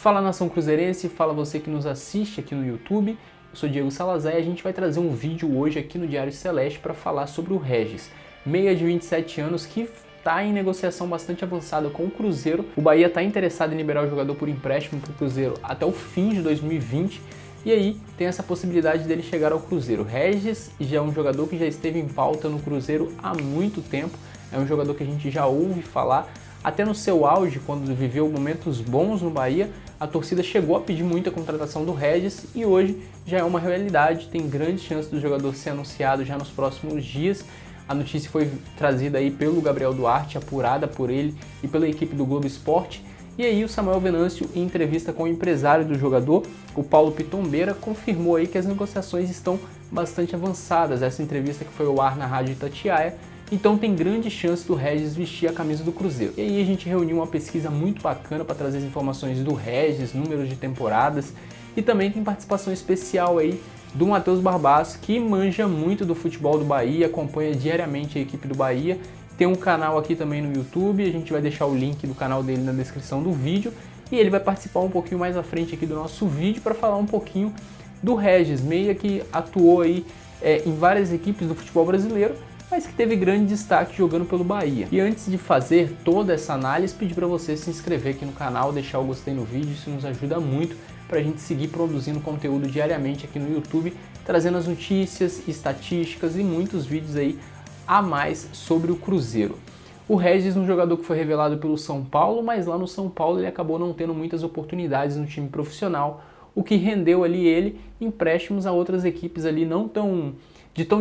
Fala nação cruzeirense, fala você que nos assiste aqui no YouTube. Eu sou Diego Salazar e a gente vai trazer um vídeo hoje aqui no Diário Celeste para falar sobre o Regis, meia de 27 anos que está em negociação bastante avançada com o Cruzeiro. O Bahia está interessado em liberar o jogador por empréstimo para o Cruzeiro até o fim de 2020 e aí tem essa possibilidade dele chegar ao Cruzeiro. Regis já é um jogador que já esteve em pauta no Cruzeiro há muito tempo, é um jogador que a gente já ouve falar. Até no seu auge, quando viveu momentos bons no Bahia, a torcida chegou a pedir muita contratação do Regis e hoje já é uma realidade, tem grande chance do jogador ser anunciado já nos próximos dias. A notícia foi trazida aí pelo Gabriel Duarte, apurada por ele e pela equipe do Globo Esporte. E aí o Samuel Venâncio, em entrevista com o empresário do jogador, o Paulo Pitombeira, confirmou aí que as negociações estão bastante avançadas. Essa entrevista que foi ao ar na Rádio Itatiaia. Então tem grande chance do Regis vestir a camisa do Cruzeiro. E aí a gente reuniu uma pesquisa muito bacana para trazer as informações do Regis, números de temporadas, e também tem participação especial aí do Matheus Barbaço, que manja muito do futebol do Bahia, acompanha diariamente a equipe do Bahia. Tem um canal aqui também no YouTube, a gente vai deixar o link do canal dele na descrição do vídeo, e ele vai participar um pouquinho mais à frente aqui do nosso vídeo para falar um pouquinho do Regis, meia que atuou aí em várias equipes do futebol brasileiro, mas que teve grande destaque jogando pelo Bahia. E antes de fazer toda essa análise, pedir para você se inscrever aqui no canal, deixar o gostei no vídeo, isso nos ajuda muito para a gente seguir produzindo conteúdo diariamente aqui no YouTube, trazendo as notícias, estatísticas e muitos vídeos aí a mais sobre o Cruzeiro. O Regis, um jogador que foi revelado pelo São Paulo, mas lá no São Paulo ele acabou não tendo muitas oportunidades no time profissional, o que rendeu ali ele empréstimos a outras equipes ali não tão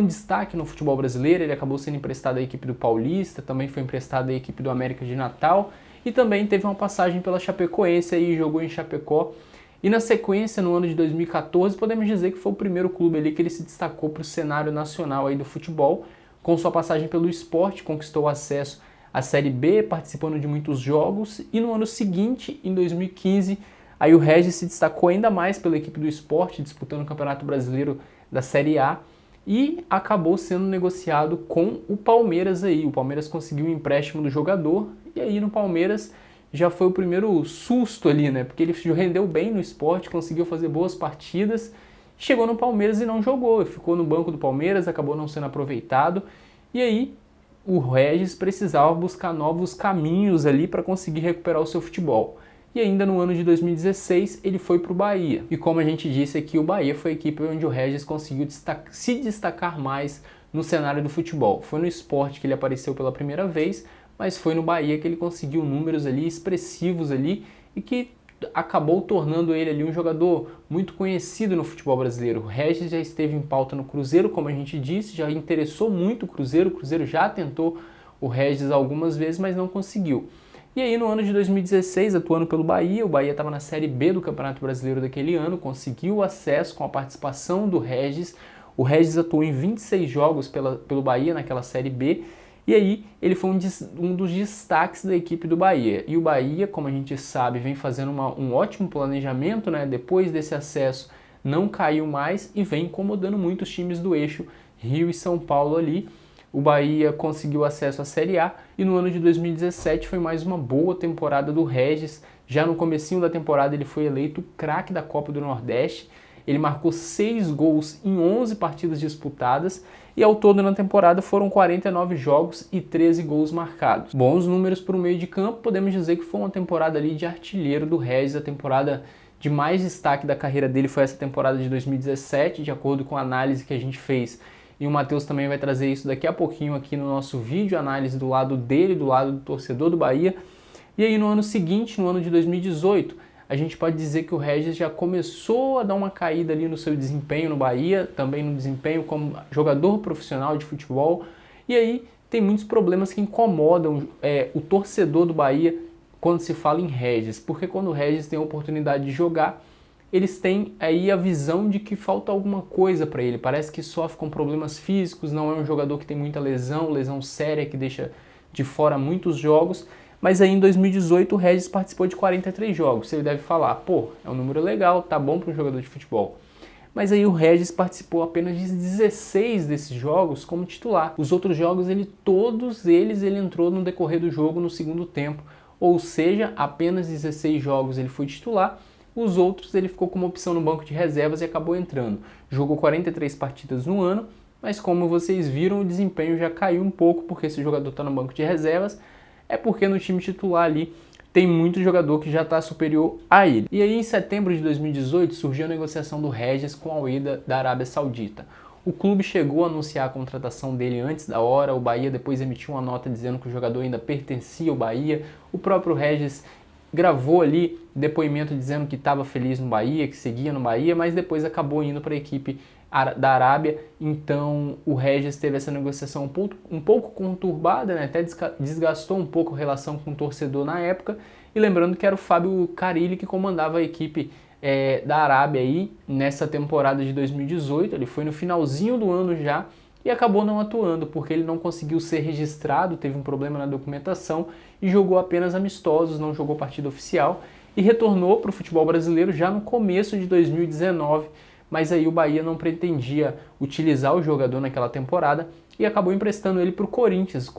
destaque no futebol brasileiro. Ele acabou sendo emprestado à equipe do Paulista, também foi emprestado à equipe do América de Natal e também teve uma passagem pela Chapecoense e jogou em Chapecó. E na sequência, no ano de 2014, podemos dizer que foi o primeiro clube ali que ele se destacou para o cenário nacional aí do futebol. Com sua passagem pelo Sport, conquistou acesso à Série B, participando de muitos jogos, e no ano seguinte, em 2015, aí o Regis se destacou ainda mais pela equipe do Sport, disputando o Campeonato Brasileiro da Série A, e acabou sendo negociado com o Palmeiras aí. O Palmeiras conseguiu um empréstimo do jogador, e aí no Palmeiras já foi o primeiro susto ali, né? Porque ele rendeu bem no Sport, conseguiu fazer boas partidas, chegou no Palmeiras e não jogou, ficou no banco do Palmeiras, acabou não sendo aproveitado, e aí o Regis precisava buscar novos caminhos ali para conseguir recuperar o seu futebol. E ainda no ano de 2016 ele foi para o Bahia. E como a gente disse aqui, o Bahia foi a equipe onde o Regis conseguiu se destacar mais no cenário do futebol. Foi no Sport que ele apareceu pela primeira vez, mas foi no Bahia que ele conseguiu números ali expressivos ali e que acabou tornando ele ali um jogador muito conhecido no futebol brasileiro. O Regis já esteve em pauta no Cruzeiro, como a gente disse, já interessou muito o Cruzeiro já tentou o Regis algumas vezes, mas não conseguiu. E aí no ano de 2016, atuando pelo Bahia, o Bahia estava na Série B do Campeonato Brasileiro daquele ano, conseguiu acesso com a participação do Regis. O Regis atuou em 26 jogos pelo Bahia naquela Série B, e aí ele foi um dos destaques da equipe do Bahia. E o Bahia, como a gente sabe, vem fazendo um ótimo planejamento, né? Depois desse acesso não caiu mais e vem incomodando muito os times do eixo Rio e São Paulo ali. O Bahia conseguiu acesso à Série A e no ano de 2017 foi mais uma boa temporada do Regis. Já no comecinho da temporada ele foi eleito craque da Copa do Nordeste. Ele marcou 6 gols em 11 partidas disputadas e ao todo na temporada foram 49 jogos e 13 gols marcados. Bons números para o meio de campo, podemos dizer que foi uma temporada ali de artilheiro do Regis. A temporada de mais destaque da carreira dele foi essa temporada de 2017, de acordo com a análise que a gente fez. E o Matheus também vai trazer isso daqui a pouquinho aqui no nosso vídeo, análise do lado dele, do lado do torcedor do Bahia. E aí no ano seguinte, no ano de 2018, a gente pode dizer que o Regis já começou a dar uma caída ali no seu desempenho no Bahia, também no desempenho como jogador profissional de futebol. E aí tem muitos problemas que incomodam o torcedor do Bahia quando se fala em Regis, porque quando o Regis tem a oportunidade de jogar, eles têm aí a visão de que falta alguma coisa para ele. Parece que sofre com problemas físicos, não é um jogador que tem muita lesão séria que deixa de fora muitos jogos. Mas aí em 2018 o Regis participou de 43 jogos. Você deve falar, pô, é um número legal, tá bom para um jogador de futebol. Mas aí o Regis participou apenas de 16 desses jogos como titular. Os outros jogos, todos eles ele entrou no decorrer do jogo no segundo tempo. ou seja, apenas 16 jogos ele foi titular, os outros ele ficou como opção no banco de reservas e acabou entrando. Jogou 43 partidas no ano, mas como vocês viram, o desempenho já caiu um pouco, porque esse jogador está no banco de reservas, é porque no time titular ali tem muito jogador que já está superior a ele. E aí em setembro de 2018 surgiu a negociação do Regis com a Al-Wahda da Arábia Saudita. O clube chegou a anunciar a contratação dele antes da hora, o Bahia depois emitiu uma nota dizendo que o jogador ainda pertencia ao Bahia. O próprio Regis gravou ali depoimento dizendo que estava feliz no Bahia, que seguia no Bahia, mas depois acabou indo para a equipe da Arábia. Então o Regis teve essa negociação um pouco conturbada, né? Até desgastou um pouco a relação com o torcedor na época. E lembrando que era o Fábio Carille que comandava a equipe da Arábia aí nessa temporada de 2018, ele foi no finalzinho do ano já e acabou não atuando porque ele não conseguiu ser registrado, teve um problema na documentação e jogou apenas amistosos, não jogou partida oficial e retornou para o futebol brasileiro já no começo de 2019, mas aí o Bahia não pretendia utilizar o jogador naquela temporada e acabou emprestando ele para o Corinthians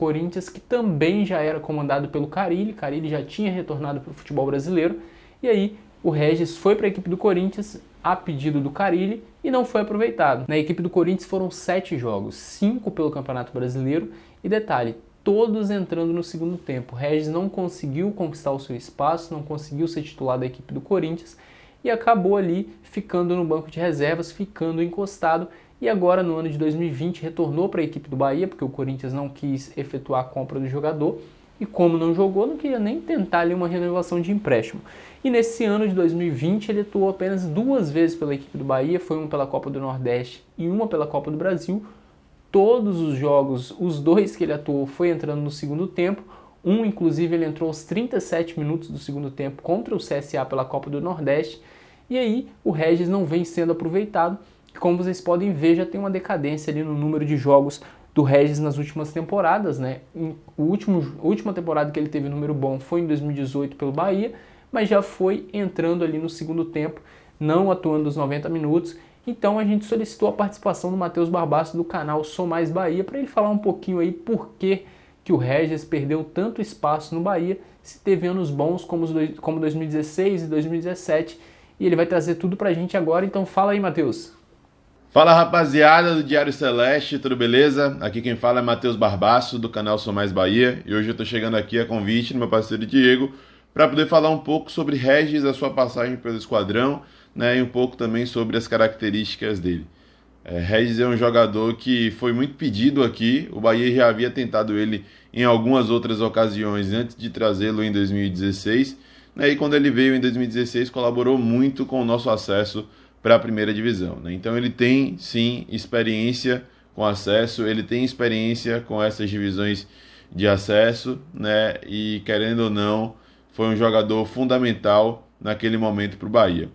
que também já era comandado pelo Carille já tinha retornado para o futebol brasileiro e aí o Regis foi para a equipe do Corinthians a pedido do Carille e não foi aproveitado. Na equipe do Corinthians foram 7 jogos, 5 pelo Campeonato Brasileiro e detalhe, todos entrando no segundo tempo. O Regis não conseguiu conquistar o seu espaço, não conseguiu ser titular da equipe do Corinthians e acabou ali ficando no banco de reservas, ficando encostado e agora no ano de 2020 retornou para a equipe do Bahia porque o Corinthians não quis efetuar a compra do jogador. E como não jogou, não queria nem tentar ali uma renovação de empréstimo. E nesse ano de 2020 ele atuou apenas 2 vezes pela equipe do Bahia, foi uma pela Copa do Nordeste e uma pela Copa do Brasil. Todos os jogos, os 2 que ele atuou foi entrando no segundo tempo. Inclusive, ele entrou aos 37 minutos do segundo tempo contra o CSA pela Copa do Nordeste. E aí o Regis não vem sendo aproveitado. Como vocês podem ver, já tem uma decadência ali no número de jogos do Regis nas últimas temporadas, né? A última temporada que ele teve número bom foi em 2018 pelo Bahia, mas já foi entrando ali no segundo tempo, não atuando os 90 minutos. Então a gente solicitou a participação do Matheus Barbaço do canal Sou Mais Bahia para ele falar um pouquinho aí por que o Regis perdeu tanto espaço no Bahia, se teve anos bons como 2016 e 2017, e ele vai trazer tudo pra gente agora, então fala aí, Matheus. Fala, rapaziada do Diário Celeste, tudo beleza? Aqui quem fala é Matheus Barbaço, do canal Sou Mais Bahia, e hoje eu tô chegando aqui a convite do meu parceiro Diego para poder falar um pouco sobre Regis, a sua passagem pelo esquadrão, né, e um pouco também sobre as características dele. Regis é um jogador que foi muito pedido aqui, o Bahia já havia tentado ele em algumas outras ocasiões antes de trazê-lo em 2016, né, e quando ele veio em 2016 colaborou muito com o nosso acesso para a primeira divisão, né? Então ele tem sim experiência com acesso, ele tem experiência com essas divisões de acesso, né? E querendo ou não, foi um jogador fundamental naquele momento para o Bahia.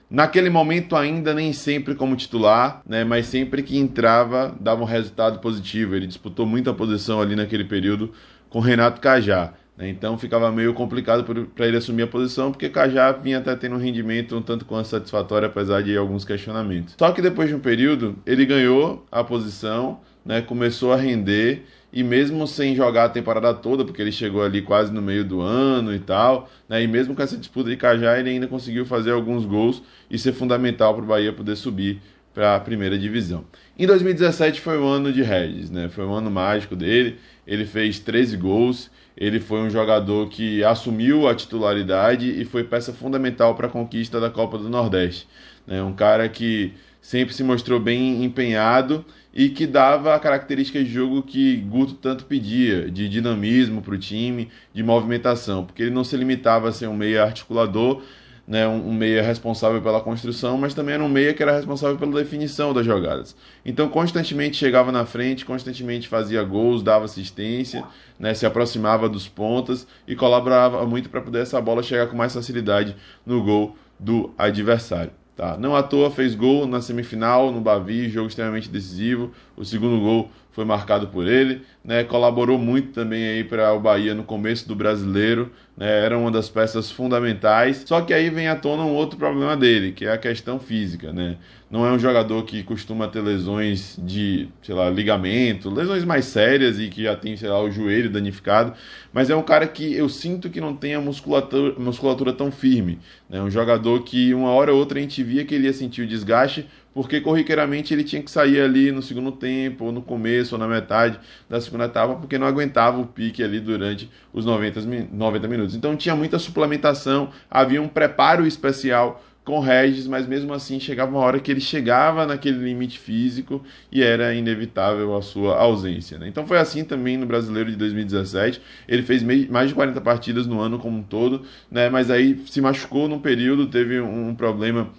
Naquele momento ainda nem sempre como titular, né? Mas sempre que entrava dava um resultado positivo. Ele disputou muita posição ali naquele período com Renato Cajá. Então ficava meio complicado para ele assumir a posição, porque Cajá vinha até tendo um rendimento um tanto quanto satisfatório, apesar de alguns questionamentos. Só que depois de um período, ele ganhou a posição, né, começou a render, e mesmo sem jogar a temporada toda, porque ele chegou ali quase no meio do ano e tal, né, e mesmo com essa disputa de Cajá, ele ainda conseguiu fazer alguns gols e ser fundamental para o Bahia poder subir para a primeira divisão. Em 2017 foi o ano de Regis, né? Foi um ano mágico dele, ele fez 13 gols, ele foi um jogador que assumiu a titularidade e foi peça fundamental para a conquista da Copa do Nordeste, né? Um cara que sempre se mostrou bem empenhado e que dava a característica de jogo que Guto tanto pedia, de dinamismo para o time, de movimentação, porque ele não se limitava a ser um meia articulador, né, um meia responsável pela construção, mas também era um meia que era responsável pela definição das jogadas. Então, constantemente chegava na frente, constantemente fazia gols, dava assistência, né, se aproximava dos pontas e colaborava muito para poder essa bola chegar com mais facilidade no gol do adversário. Tá? Não à toa fez gol na semifinal, no Bavi, jogo extremamente decisivo. O segundo gol foi marcado por ele, né? Colaborou muito também aí para o Bahia no começo do Brasileiro, né? Era uma das peças fundamentais. Só que aí vem à tona um outro problema dele, que é a questão física, né? Não é um jogador que costuma ter lesões de, sei lá, ligamento, lesões mais sérias e que já tem, sei lá, o joelho danificado, mas é um cara que eu sinto que não tem a musculatura tão firme, né? Um jogador que uma hora ou outra a gente via que ele ia sentir o desgaste, porque corriqueiramente ele tinha que sair ali no segundo tempo, ou no começo, ou na metade da segunda etapa, porque não aguentava o pique ali durante os 90 minutos. Então tinha muita suplementação, havia um preparo especial com o Regis, mas mesmo assim chegava uma hora que ele chegava naquele limite físico e era inevitável a sua ausência, né? Então foi assim também no Brasileiro de 2017, ele fez mais de 40 partidas no ano como um todo, né? Mas aí se machucou num período, teve um problema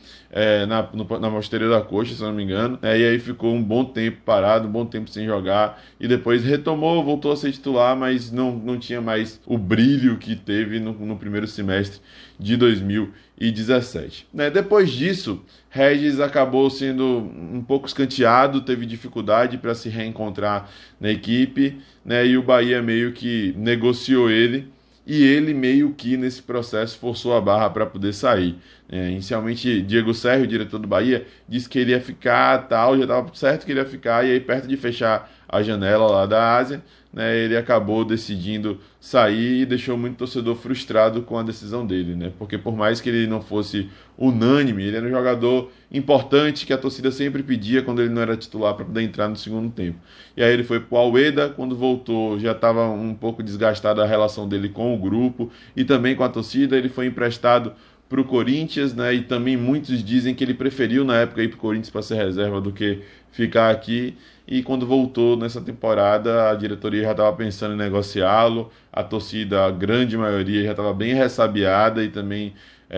na posterior da coxa, se não me engano, e aí ficou um bom tempo parado, um bom tempo sem jogar, e depois retomou, voltou a ser titular, mas não tinha mais o brilho que teve no primeiro semestre de 2017. Depois disso, Regis acabou sendo um pouco escanteado, teve dificuldade para se reencontrar na equipe, né? E o Bahia meio que negociou ele, e ele meio que nesse processo forçou a barra para poder sair. Inicialmente, Diego Serra, o diretor do Bahia, disse que ele ia ficar, tal, já estava certo que ele ia ficar, e aí perto de fechar a janela lá da Ásia, né, ele acabou decidindo sair e deixou muito torcedor frustrado com a decisão dele, né? Porque por mais que ele não fosse unânime, ele era um jogador importante que a torcida sempre pedia quando ele não era titular para poder entrar no segundo tempo. E aí ele foi para o Almeida, quando voltou já estava um pouco desgastada a relação dele com o grupo e também com a torcida. Ele foi emprestado para o Corinthians, né? E também muitos dizem que ele preferiu na época ir para o Corinthians para ser reserva do que ficar aqui. E quando voltou nessa temporada, a diretoria já estava pensando em negociá-lo, a torcida, a grande maioria, já estava bem ressabiada e também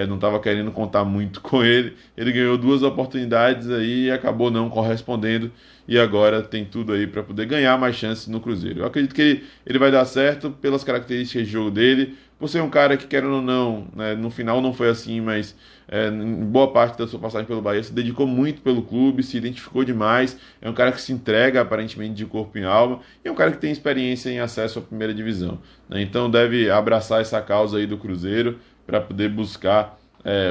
não estava querendo contar muito com ele. Ele ganhou 2 oportunidades aí e acabou não correspondendo, e agora tem tudo aí para poder ganhar mais chances no Cruzeiro. Eu acredito que ele vai dar certo pelas características de jogo dele, por ser um cara que, querendo ou não, né, no final não foi assim, mas em boa parte da sua passagem pelo Bahia se dedicou muito pelo clube, se identificou demais, é um cara que se entrega aparentemente de corpo e alma, e é um cara que tem experiência em acesso à primeira divisão, né? Então deve abraçar essa causa aí do Cruzeiro para poder buscar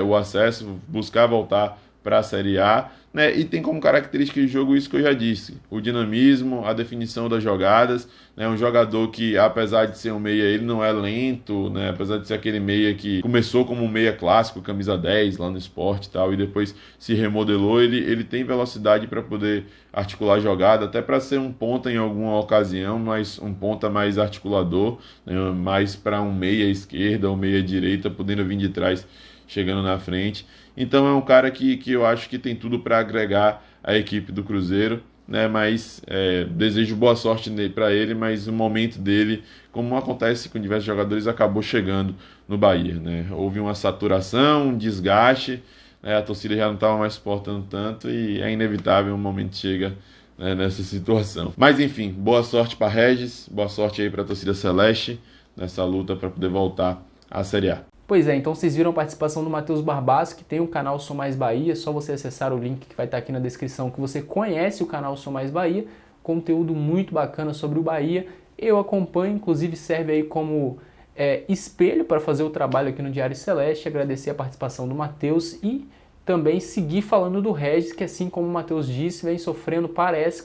o acesso, buscar voltar para a Série A, né? E tem como característica de jogo isso que eu já disse, o dinamismo, a definição das jogadas, né? Um jogador que, apesar de ser um meia, ele não é lento, né? Apesar de ser aquele meia que começou como um meia clássico, camisa 10 lá no Sport e tal, e depois se remodelou, ele tem velocidade para poder articular a jogada, até para ser um ponta em alguma ocasião, mas um ponta mais articulador, né? Mais para um meia esquerda ou meia direita, podendo vir de trás, chegando na frente. Então é um cara que eu acho que tem tudo para agregar a equipe do Cruzeiro, né? Mas desejo boa sorte para ele, mas o momento dele, como acontece com diversos jogadores, acabou chegando no Bahia, né? Houve uma saturação, um desgaste, né? A torcida já não estava mais suportando tanto e é inevitável, um momento chega, né, nessa situação. Mas enfim, boa sorte para Regis, boa sorte aí para a torcida celeste nessa luta para poder voltar à Série A. Pois é, então vocês viram a participação do Matheus Barbasso, que tem o canal Sou Mais Bahia, é só você acessar o link que vai estar aqui na descrição que você conhece o canal Sou Mais Bahia, conteúdo muito bacana sobre o Bahia, eu acompanho, inclusive serve aí como espelho para fazer o trabalho aqui no Diário Celeste, agradecer a participação do Matheus e também seguir falando do Regis, que assim como o Matheus disse, vem sofrendo, parece,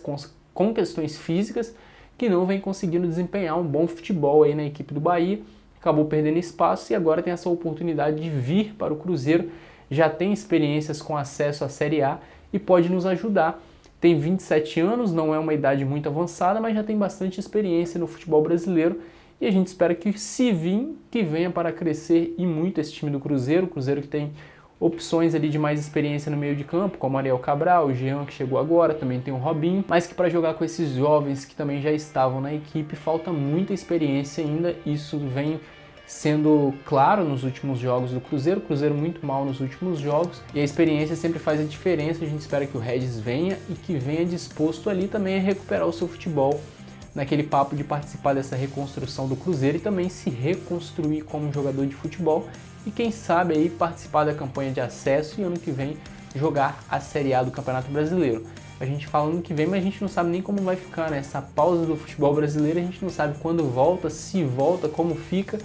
com questões físicas, que não vem conseguindo desempenhar um bom futebol aí na equipe do Bahia, acabou perdendo espaço e agora tem essa oportunidade de vir para o Cruzeiro, já tem experiências com acesso à Série A e pode nos ajudar. Tem 27 anos, não é uma idade muito avançada, mas já tem bastante experiência no futebol brasileiro e a gente espera que se vir, que venha para crescer e muito esse time do Cruzeiro, o Cruzeiro que tem opções ali de mais experiência no meio de campo, como Ariel Cabral, o Jean que chegou agora, também tem o Robinho, mas que para jogar com esses jovens que também já estavam na equipe, falta muita experiência ainda, isso vem sendo claro nos últimos jogos do Cruzeiro, o Cruzeiro muito mal nos últimos jogos, e a experiência sempre faz a diferença, a gente espera que o Regis venha e que venha disposto ali também a recuperar o seu futebol, naquele papo de participar dessa reconstrução do Cruzeiro e também se reconstruir como jogador de futebol e quem sabe aí participar da campanha de acesso e ano que vem jogar a Série A do Campeonato Brasileiro. A gente fala ano que vem, mas a gente não sabe nem como vai ficar, né? Essa pausa do futebol brasileiro, a gente não sabe quando volta, se volta, como fica.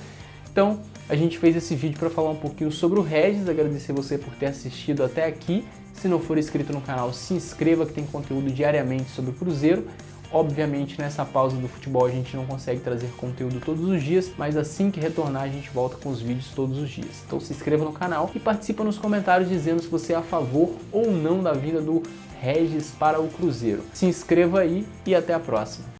Então, a gente fez esse vídeo para falar um pouquinho sobre o Regis, agradecer você por ter assistido até aqui. Se não for inscrito no canal, se inscreva que tem conteúdo diariamente sobre o Cruzeiro. Obviamente, nessa pausa do futebol a gente não consegue trazer conteúdo todos os dias, mas assim que retornar a gente volta com os vídeos todos os dias. Então se inscreva no canal e participa nos comentários dizendo se você é a favor ou não da vinda do Regis para o Cruzeiro. Se inscreva aí e até a próxima.